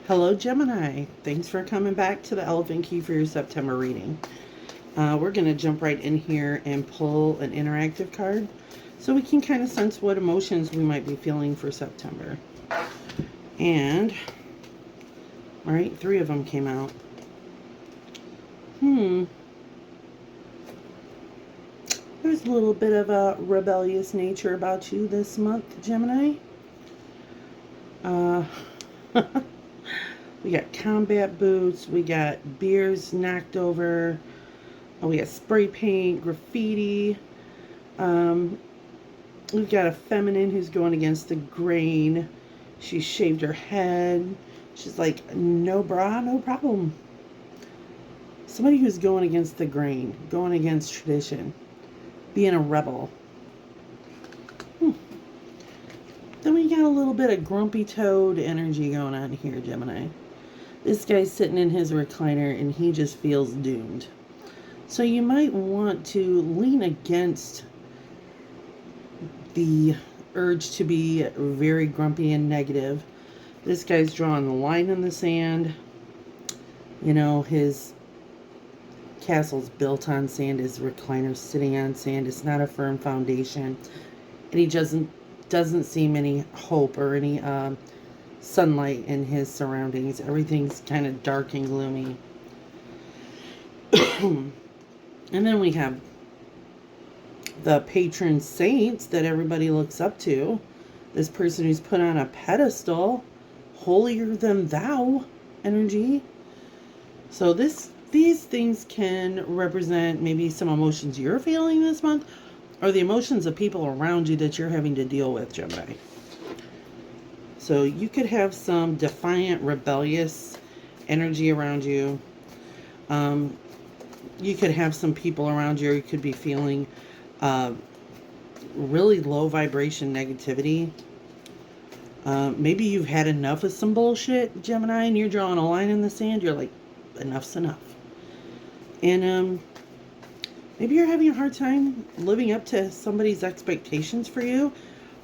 Hello, Gemini. Thanks for coming back to the Elephant Key for your September reading. We're going to jump right in here and pull an interactive card so we can kind of sense what emotions we might be feeling for September. And, all right, 3 of them came out. There's a little bit of a rebellious nature about you this month, Gemini. We got combat boots, we got beers knocked over, we got spray paint, graffiti. We've got a feminine who's going against the grain. She shaved her head. She's like, no bra, no problem. Somebody who's going against the grain, going against tradition, being a rebel. Then we got a little bit of grumpy toad energy going on here, Gemini. This guy's sitting in his recliner and he just feels doomed. So you might want to lean against the urge to be very grumpy and negative. This guy's drawing the line in the sand. You know, his castle's built on sand, his recliner's sitting on sand. It's not a firm foundation. And he doesn't seem any hope or any sunlight in his surroundings. Everything's kind of dark and gloomy. And then we have the patron saints that everybody looks up to. This person who's put on a pedestal, holier than thou energy. So these things can represent maybe some emotions you're feeling this month, or the emotions of people around you that you're having to deal with, Gemini. So you could have some defiant, rebellious energy around you. You could have some people around you, or you could be feeling really low vibration negativity. Maybe you've had enough of some bullshit, Gemini, and you're drawing a line in the sand. You're like, enough's enough. And maybe you're having a hard time living up to somebody's expectations for you.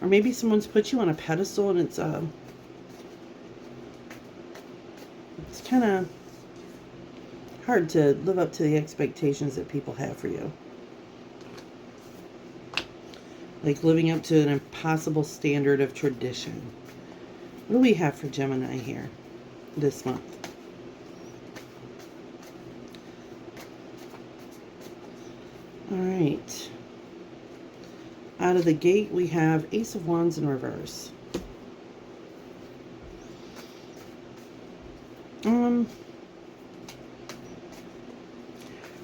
Or maybe someone's put you on a pedestal and it's kind of hard to live up to the expectations that people have for you. Like living up to an impossible standard of tradition. What do we have for Gemini here this month? All right. Out of the gate, we have Ace of Wands in reverse.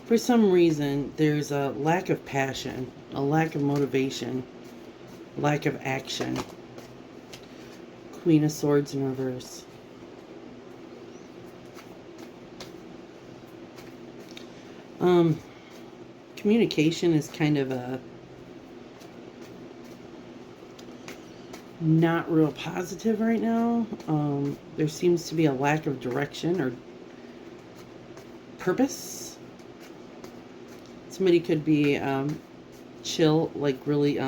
For some reason, there's a lack of passion, a lack of motivation, lack of action. Queen of Swords in reverse. Communication is kind of a not real positive right now. There seems to be a lack of direction or purpose. Somebody could be chill, like really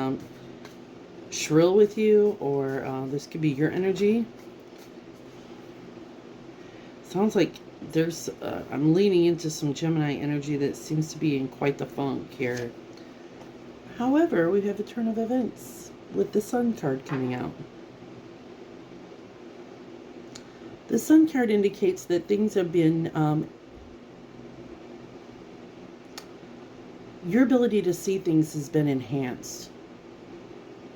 shrill with you, or this could be your energy. Sounds like there's I'm leaning into some Gemini energy that seems to be in quite the funk here. However, we have a turn of events with the Sun card coming out. The Sun card indicates that things have been your ability to see things has been enhanced.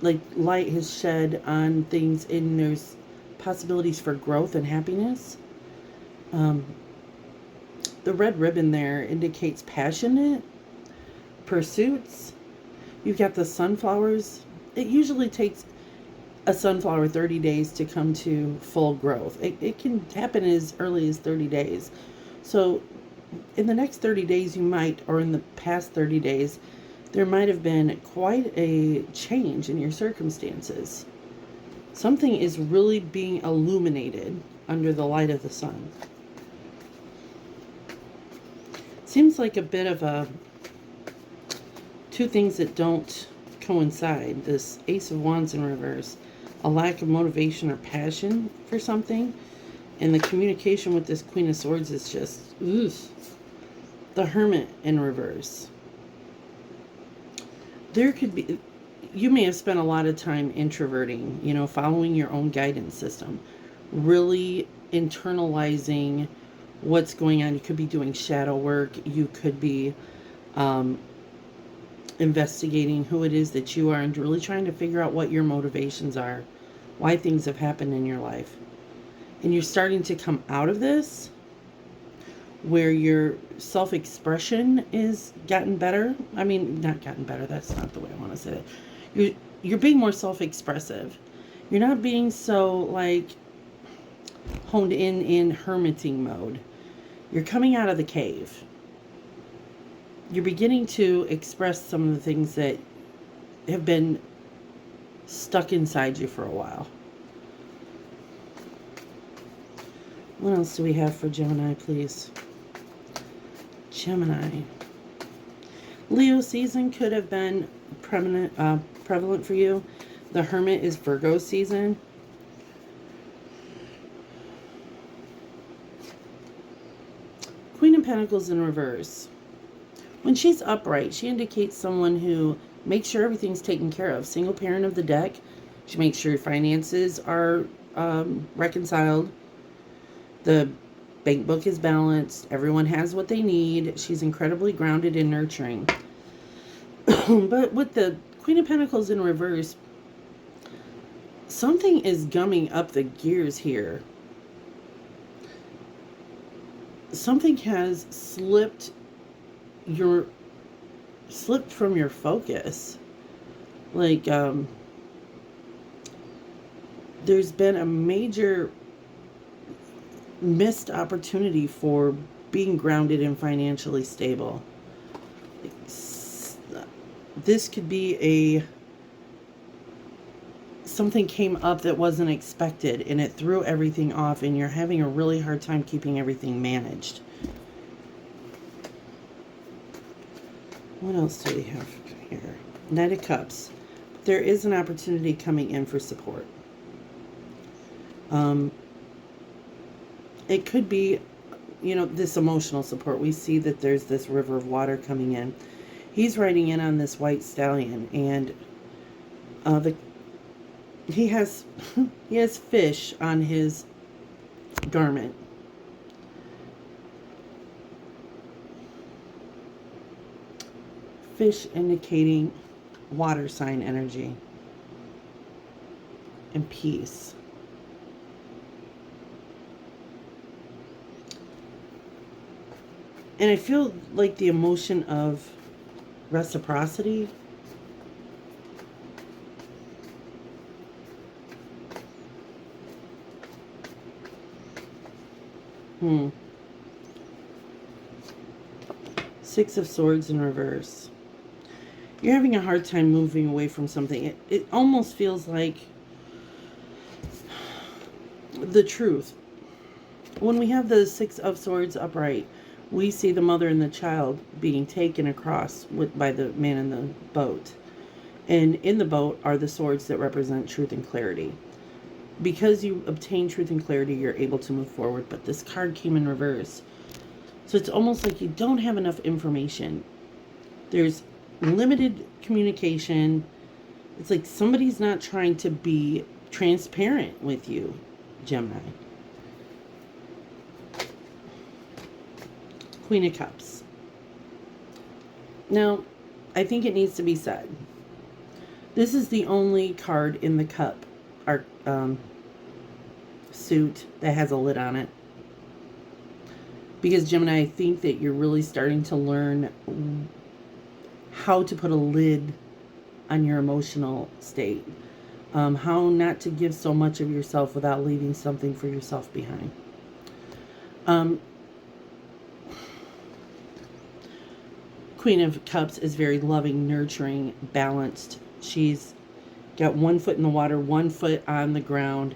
Like light has shed on things, and there's possibilities for growth and happiness. The red ribbon there indicates passionate pursuits. You've got the sunflowers. It usually takes a sunflower 30 days to come to full growth. It can happen as early as 30 days. So in the next 30 days, you might, or in the past 30 days, there might have been quite a change in your circumstances. Something is really being illuminated under the light of the sun. Seems like a bit of a two things that don't coincide. This Ace of Wands in reverse, a lack of motivation or passion for something, And the communication with this Queen of Swords is just, oof. The Hermit in reverse. There could be, you may have spent a lot of time introverting, you know, following your own guidance system, really internalizing what's going on. You could be doing shadow work. You could be investigating who it is that you are and really trying to figure out what your motivations are, why things have happened in your life. And you're starting to come out of this where your self-expression is gotten better. I mean, not gotten better. That's not the way I want to say it. You're being more self-expressive. You're not being so like honed in hermiting mode. You're coming out of the cave. You're beginning to express some of the things that have been stuck inside you for a while. What else do we have for Gemini, please? Gemini. Leo season could have been prevalent for you. The Hermit is Virgo season. Queen of Pentacles in reverse. When she's upright, she indicates someone who makes sure everything's taken care of. Single parent of the deck. She makes sure finances are reconciled. The bank book is balanced. Everyone has what they need. She's incredibly grounded and nurturing. But with the Queen of Pentacles in reverse, something is gumming up the gears here. Something has slipped from your focus. Like, there's been a major missed opportunity for being grounded and financially stable. This could be something came up that wasn't expected and it threw everything off and you're having a really hard time keeping everything managed. What else do we have here? Knight of Cups. There is an opportunity coming in for support. It could be, you know, this emotional support. We see that there's this river of water coming in. He's riding in on this white stallion, and he has fish on his garment. Fish indicating water sign energy and peace. And I feel like the emotion of reciprocity. Six of Swords in reverse. You're having a hard time moving away from something. It almost feels like the truth. When we have the Six of Swords upright, we see the mother and the child being taken across by the man in the boat. And in the boat are the swords that represent truth and clarity. Because you obtain truth and clarity, you're able to move forward. But this card came in reverse. So it's almost like you don't have enough information. There's limited communication. It's like somebody's not trying to be transparent with you, Gemini. Queen of Cups. Now, I think it needs to be said. This is the only card in the cup suit that has a lid on it. Because, Gemini, I think that you're really starting to learn how to put a lid on your emotional state. How not to give so much of yourself without leaving something for yourself behind. Queen of Cups is very loving, nurturing, balanced. She's got one foot in the water, one foot on the ground.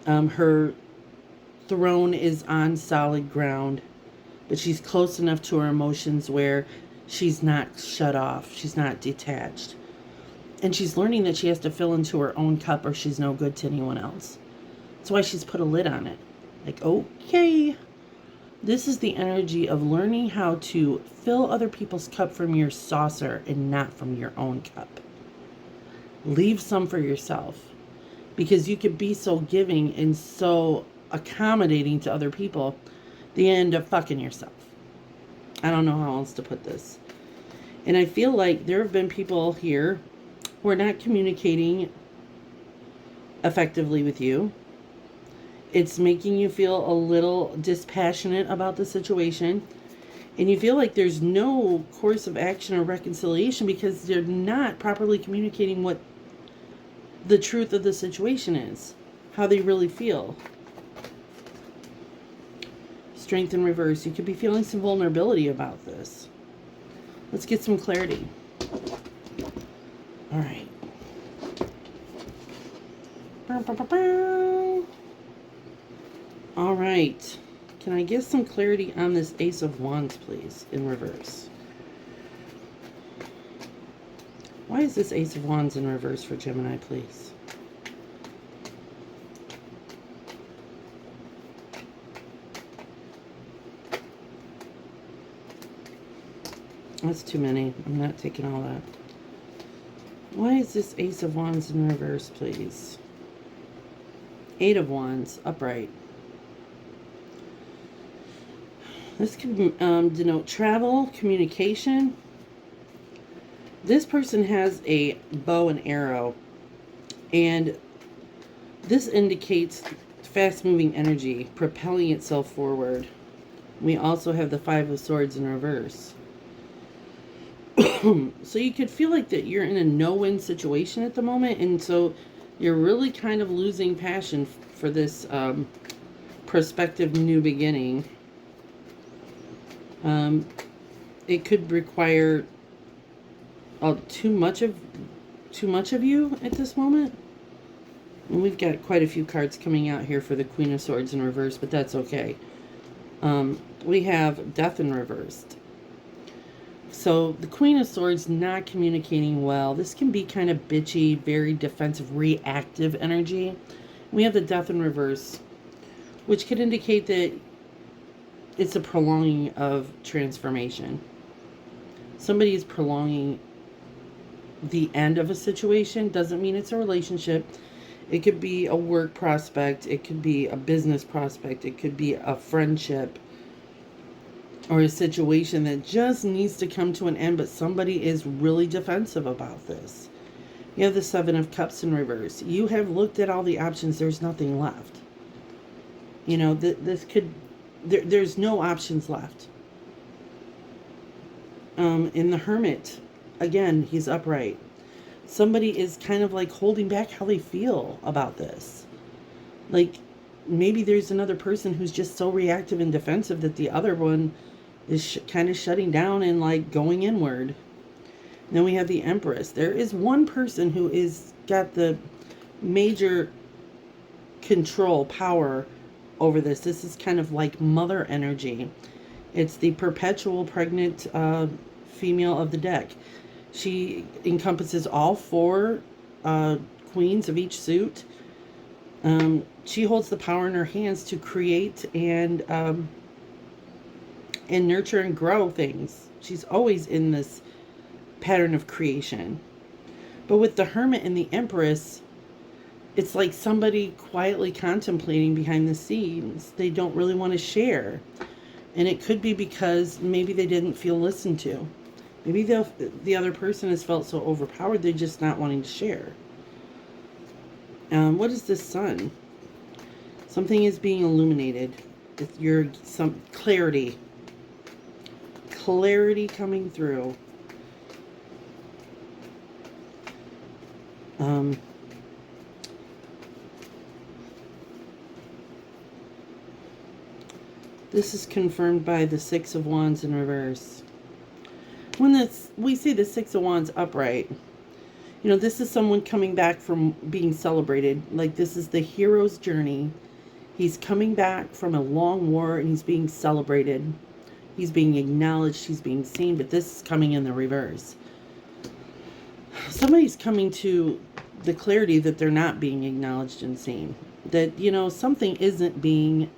Her throne is on solid ground, but she's close enough to her emotions where she's not shut off. She's not detached. And she's learning that she has to fill into her own cup or she's no good to anyone else. That's why she's put a lid on it. Like, okay, this is the energy of learning how to fill other people's cup from your saucer and not from your own cup. Leave some for yourself, because you could be so giving and so accommodating to other people, you end up fucking yourself. I don't know how else to put this. And I feel like there have been people here who are not communicating effectively with you. It's making you feel a little dispassionate about the situation. And you feel like there's no course of action or reconciliation because they're not properly communicating what the truth of the situation is, how they really feel. Strength in reverse. You could be feeling some vulnerability about this. Let's get some clarity. All right. All right. Can I get some clarity on this Ace of Wands, please, in reverse? Why is this Ace of Wands in reverse for Gemini, please? That's too many. I'm not taking all that. Why is this Ace of Wands in reverse, please? Eight of Wands, upright. This could denote travel, communication. This person has a bow and arrow, and this indicates fast-moving energy, propelling itself forward. We also have the Five of Swords in reverse. So you could feel like that you're in a no-win situation at the moment, and so you're really kind of losing passion for this prospective new beginning. It could require too much of you at this moment. And we've got quite a few cards coming out here for the Queen of Swords in reverse, but that's okay. We have Death in reversed. So the Queen of Swords not communicating well. This can be kind of bitchy, very defensive, reactive energy. We have the Death in reverse, which could indicate that it's a prolonging of transformation. Somebody is prolonging the end of a situation. Doesn't mean it's a relationship. It could be a work prospect. It could be a business prospect. It could be a friendship or a situation that just needs to come to an end, but somebody is really defensive about this. You have the Seven of Cups in reverse. You have looked at all the options. There's nothing left. You know, this could... There's no options left. In the Hermit, again, he's upright. Somebody is kind of like holding back how they feel about this. Like, maybe there's another person who's just so reactive and defensive that the other one is kind of shutting down and like going inward. Then we have the Empress. There is one person who is got the major control, power over this. This is kind of like mother energy. It's the perpetual pregnant female of the deck. She encompasses all four queens of each suit. She holds the power in her hands to create and nurture and grow things. She's always in this pattern of creation. But with the Hermit and the Empress, it's like somebody quietly contemplating behind the scenes. They don't really want to share. And it could be because maybe they didn't feel listened to. Maybe the other person has felt so overpowered, they're just not wanting to share. What is this Sun? Something is being illuminated. Some clarity. Clarity coming through. This is confirmed by the Six of Wands in reverse. When we see the Six of Wands upright, you know, this is someone coming back from being celebrated. Like, this is the hero's journey. He's coming back from a long war and he's being celebrated. He's being acknowledged. He's being seen. But this is coming in the reverse. Somebody's coming to the clarity that they're not being acknowledged and seen. That, you know, something isn't being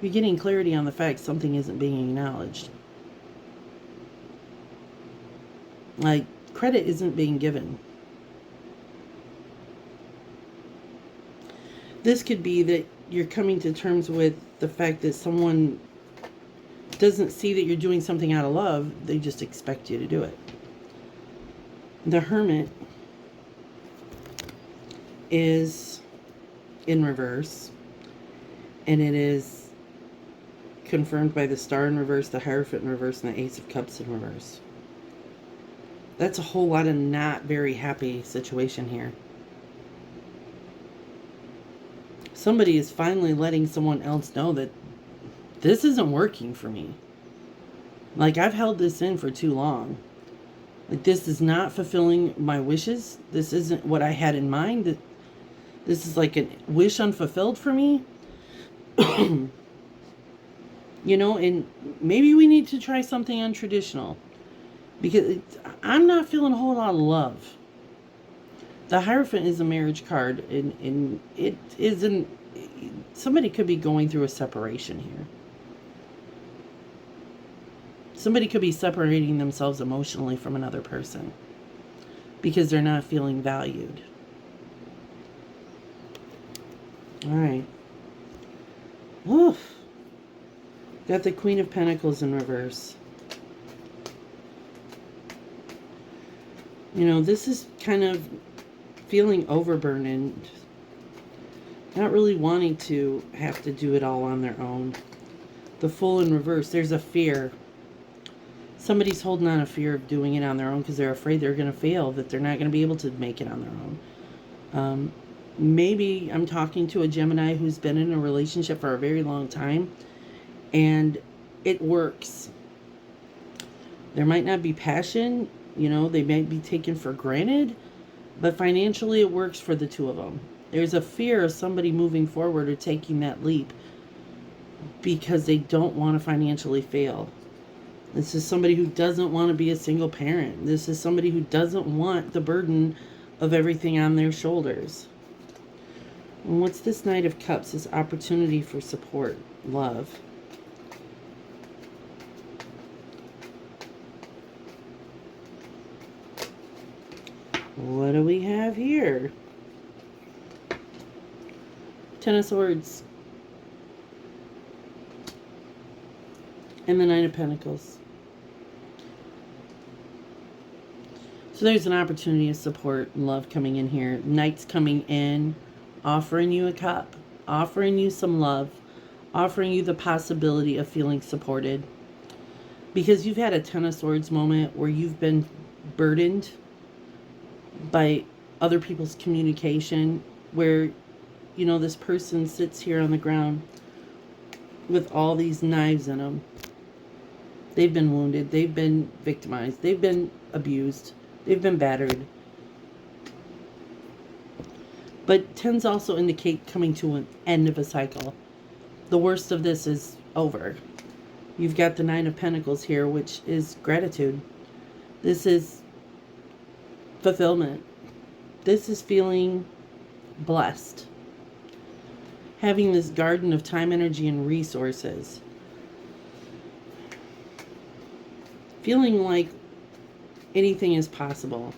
You're getting clarity on the fact something isn't being acknowledged. Like, credit isn't being given. This could be that you're coming to terms with the fact that someone doesn't see that you're doing something out of love. They just expect you to do it. The Hermit is in reverse, and it is confirmed by the Star in reverse, the Hierophant in reverse, and the Ace of Cups in reverse. That's a whole lot of not very happy situation here. Somebody is finally letting someone else know that this isn't working for me. Like, I've held this in for too long. Like, this is not fulfilling my wishes. This isn't what I had in mind. This is like a wish unfulfilled for me. You know, and maybe we need to try something untraditional. Because I'm not feeling a whole lot of love. The Hierophant is a marriage card, and it isn't. Somebody could be going through a separation here. Somebody could be separating themselves emotionally from another person because they're not feeling valued. All right. Woof. Got the Queen of Pentacles in reverse. You know, this is kind of feeling overburdened, not really wanting to have to do it all on their own. The Fool in reverse, there's a fear. Somebody's holding on a fear of doing it on their own because they're afraid they're going to fail, that they're not going to be able to make it on their own. Maybe I'm talking to a Gemini who's been in a relationship for a very long time, and it works. There might not be passion, you know, they might be taken for granted, but financially it works for the two of them. There's a fear of somebody moving forward or taking that leap because they don't want to financially fail. This is somebody who doesn't want to be a single parent. This is somebody who doesn't want the burden of everything on their shoulders. And what's this Knight of Cups? This opportunity for support, love. What do we have here? Ten of Swords. And the Nine of Pentacles. So there's an opportunity of support and love coming in here. Knight's coming in, offering you a cup, offering you some love, offering you the possibility of feeling supported. Because you've had a Ten of Swords moment where you've been burdened by other people's communication, where, you know, this person sits here on the ground with all these knives in them. They've been wounded, they've been victimized, they've been abused, they've been battered. But tens also indicate coming to an end of a cycle. The worst of this is over. You've got the Nine of Pentacles here, which is gratitude. This is fulfillment. This is feeling blessed. Having this garden of time, energy, and resources. Feeling like anything is possible.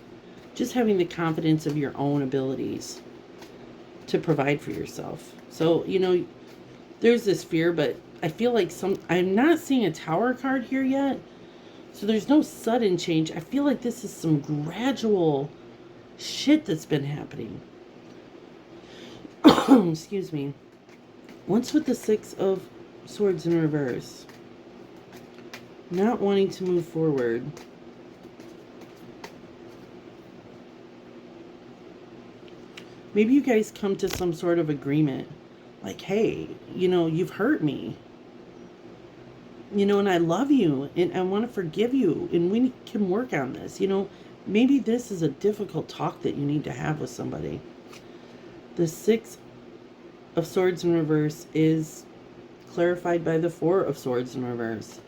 Just having the confidence of your own abilities to provide for yourself. So, you know, there's this fear, but I feel like I'm not seeing a Tower card here yet. So there's no sudden change. I feel like this is some gradual shit that's been happening. Excuse me. What's with the Six of Swords in reverse? Not wanting to move forward. Maybe you guys come to some sort of agreement. Like, hey, you know, you've hurt me. You know, and I love you, and I want to forgive you, and we can work on this. You know, maybe this is a difficult talk that you need to have with somebody. The Six of Swords in reverse is clarified by the Four of Swords in reverse.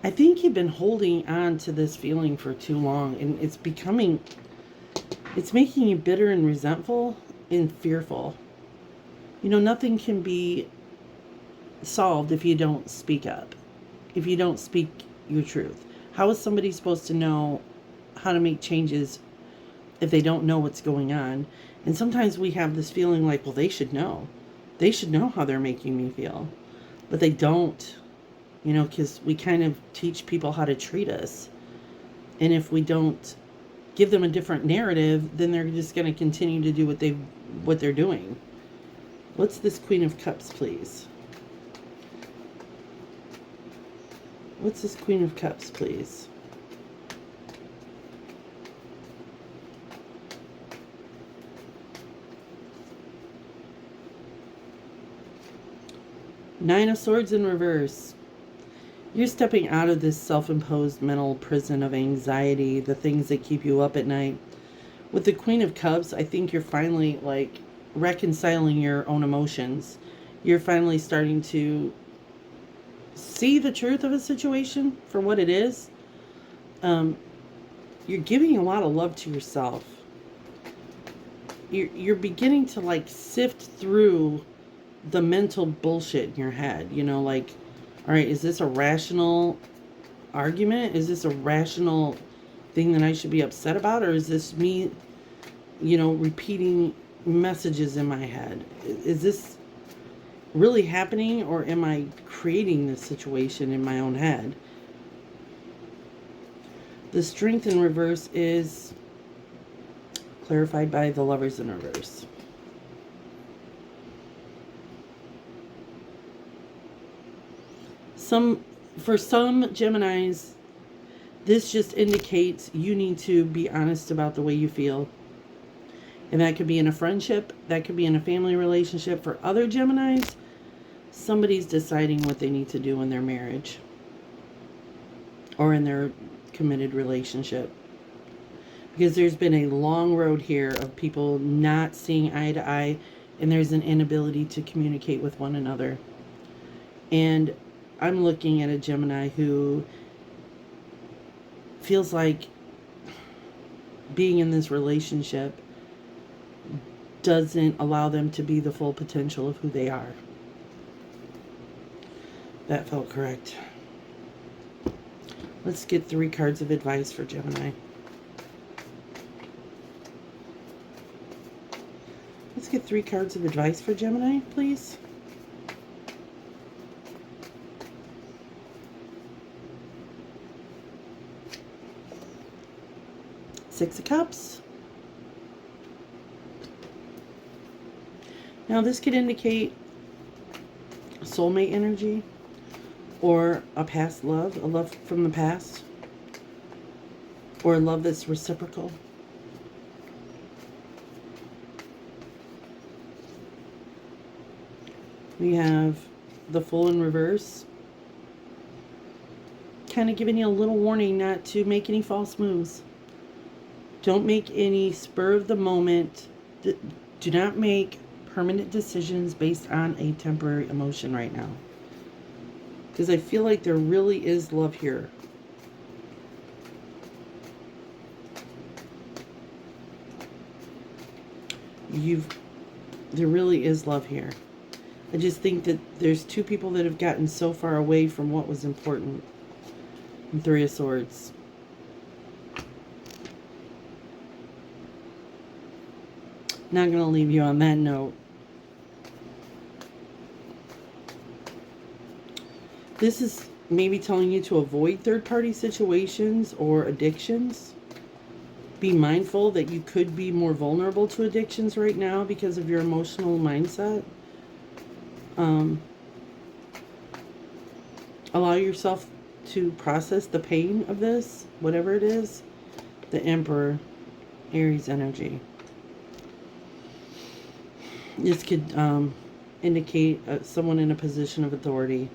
I think you've been holding on to this feeling for too long, and it's making you bitter and resentful and fearful. You know, nothing can be solved if you don't speak up, if you don't speak your truth. How is somebody supposed to know how to make changes if they don't know what's going on? And sometimes we have this feeling like, well, they should know. They should know how they're making me feel. But they don't, because we kind of teach people how to treat us. And if we don't give them a different narrative, then they're just going to continue to do what they're doing. What's this Queen of Cups, please? What's this Queen of Cups, please? Nine of Swords in reverse. You're stepping out of this self-imposed mental prison of anxiety, the things that keep you up at night. With the Queen of Cups, I think you're finally reconciling your own emotions. You're finally starting to see the truth of a situation for what it is. You're giving a lot of love to yourself. You're beginning to sift through the mental bullshit in your head. All right, is this a rational argument? Is this a rational thing that I should be upset about? Or is this me, repeating messages in my head? Is this really happening, or am I creating this situation in my own head? The Strength in reverse is clarified by the Lovers in reverse. For some Geminis, this just indicates you need to be honest about the way you feel. And that could be in a friendship, that could be in a family relationship. For other Geminis, somebody's deciding what they need to do in their marriage or in their committed relationship. Because there's been a long road here of people not seeing eye to eye, and there's an inability to communicate with one another. And I'm looking at a Gemini who feels like being in this relationship doesn't allow them to be the full potential of who they are. That felt correct. Let's get 3 cards of advice for Gemini. Let's get 3 cards of advice for Gemini, please. Six of Cups. Now this could indicate soulmate energy or a past love, a love from the past, or a love that's reciprocal. We have the Fool in reverse, kind of giving you a little warning not to make any false moves. Don't make any spur of the moment. Do not make permanent decisions based on a temporary emotion right now. Because I feel like there really is love here. There really is love here. I just think that there's 2 people that have gotten so far away from what was important. And 3 of Swords. Not going to leave you on that note. This is maybe telling you to avoid third-party situations or addictions. Be mindful that you could be more vulnerable to addictions right now because of your emotional mindset. Allow yourself to process the pain of this, whatever it is. The Emperor, Aries energy. This could indicate someone in a position of authority.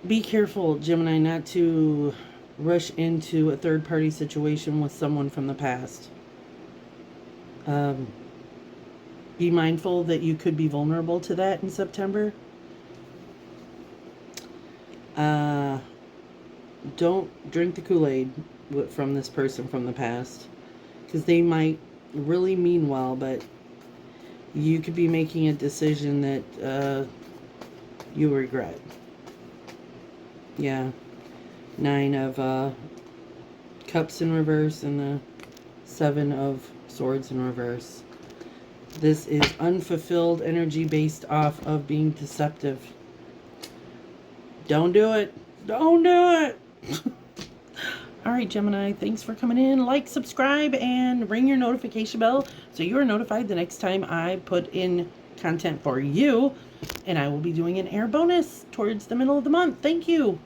Be careful, Gemini, not to rush into a third-party situation with someone from the past. Be mindful that you could be vulnerable to that in September. Don't drink the Kool-Aid from this person from the past, because they might really mean well, but you could be making a decision that you regret. Yeah. 9 of Cups in reverse and the 7 of Swords in reverse. This is unfulfilled energy based off of being deceptive. Don't do it. Don't do it. All right, Gemini, thanks for coming in. Like, subscribe, and ring your notification bell so you are notified the next time I put in content for you. And I will be doing an air bonus towards the middle of the month. Thank you.